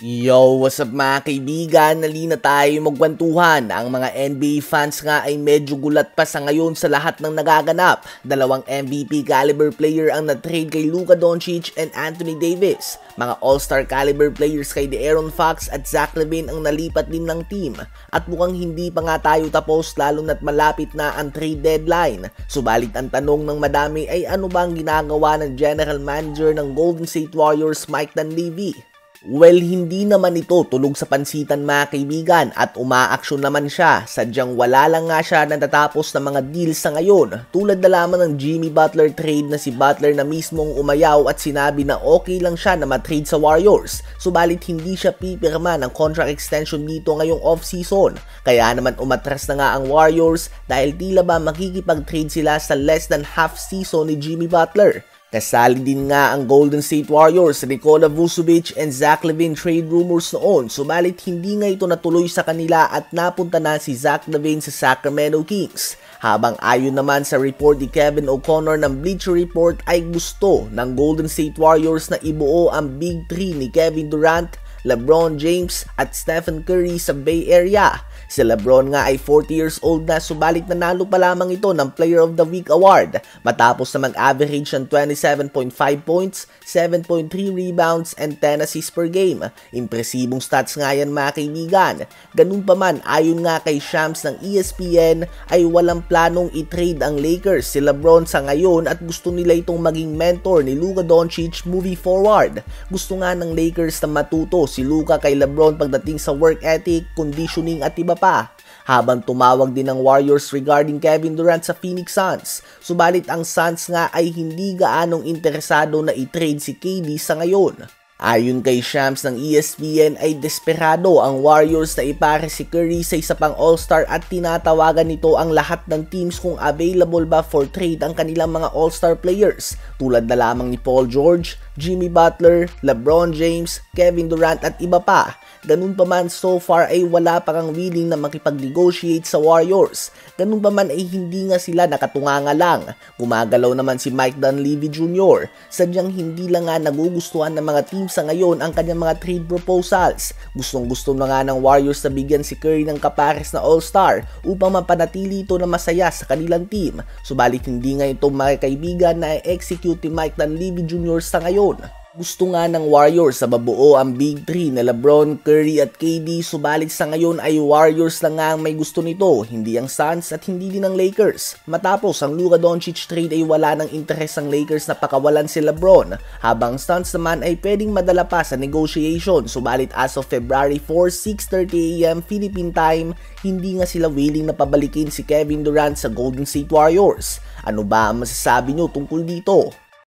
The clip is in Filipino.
Yo, what's up mga kaibigan? Nalina tayo magkwentuhan. Ang mga NBA fans nga ay medyo gulat pa sa ngayon sa lahat ng nagaganap. Dalawang MVP caliber player ang na-trade kay Luka Doncic and Anthony Davis. Mga all-star caliber players kay De'Aaron Fox at Zach LaVine ang nalipat din ng team. At mukhang hindi pa nga tayo tapos lalo na't malapit na ang trade deadline. Subalit ang tanong ng madami ay ano ba ang ginagawa ng general manager ng Golden State Warriors, Mike Dunleavy? Well, hindi naman ito tulog sa pansitan mga kaibigan at umaaksyon naman siya. Sadyang wala lang nga siya natatapos ng mga deals sa ngayon. Tulad na lamang ng Jimmy Butler trade na si Butler na mismong umayaw at sinabi na okay lang siya na matrade sa Warriors. Subalit hindi siya pipirma ng contract extension dito ngayong off-season. Kaya naman umatras na nga ang Warriors dahil tila ba makikipag-trade sila sa less than half season ni Jimmy Butler. Kasali din nga ang Golden State Warriors, Nikola Vucevic and Zach LaVine trade rumors noon, subalit hindi nga ito natuloy sa kanila at napunta na si Zach LaVine sa Sacramento Kings. Habang ayon naman sa report ni Kevin O'Connor ng Bleacher Report ay gusto ng Golden State Warriors na ibuo ang Big 3 ni Kevin Durant, LeBron James at Stephen Curry sa Bay Area. Si LeBron nga ay 40 years old na subalit nanalo pa lamang ito ng Player of the Week award matapos na mag-average ng 27.5 points, 7.3 rebounds and 10 assists per game. Impresibong stats nga yan mga kaibigan. Ganun pa man, ayon nga kay Shams ng ESPN ay walang planong i-trade ang Lakers si LeBron sa ngayon at gusto nila itong maging mentor ni Luka Doncic moving forward. Gusto nga ng Lakers na matuto si Luka kay LeBron pagdating sa work ethic, conditioning at iba pa. Habang tumawag din ng Warriors regarding Kevin Durant sa Phoenix Suns. Subalit ang Suns nga ay hindi gaanong interesado na i-trade si KD sa ngayon. Ayon kay Shams ng ESPN ay desperado ang Warriors na ipare si Curry sa isa pang All-Star at tinatawagan nito ang lahat ng teams kung available ba for trade ang kanilang mga All-Star players tulad na lamang ni Paul George, Jimmy Butler, LeBron James, Kevin Durant at iba pa. Ganun pa man, so far ay wala pa kang willing na makipag-negotiate sa Warriors. Ganun pa man ay hindi nga sila nakatunganga lang. Gumagalaw naman si Mike Dunleavy Jr. Sadyang hindi lang nga nagugustuhan ng mga team sa ngayon ang kanyang mga trade proposals. Gustong-gusto na nga ng Warriors na bigyan si Curry ng kapares na All-Star upang mapanatili ito na masaya sa kanilang team. Subalit hindi nga ito mga kaibigan na i-execute ni Mike Dunleavy Jr. sa ngayon. Gusto nga ng Warriors sa mabuo ang Big 3 na LeBron, Curry at KD, subalit sa ngayon ay Warriors lang nga ang may gusto nito, hindi ang Suns at hindi din ang Lakers. Matapos ang Luka Doncic trade ay wala ng interes ang Lakers na pakawalan si LeBron, habang Suns naman ay pwedeng madala pa sa negotiation, subalit as of February 4, 6:30 AM Philippine time, hindi nga sila willing na pabalikin si Kevin Durant sa Golden State Warriors. Ano ba ang masasabi nyo tungkol dito?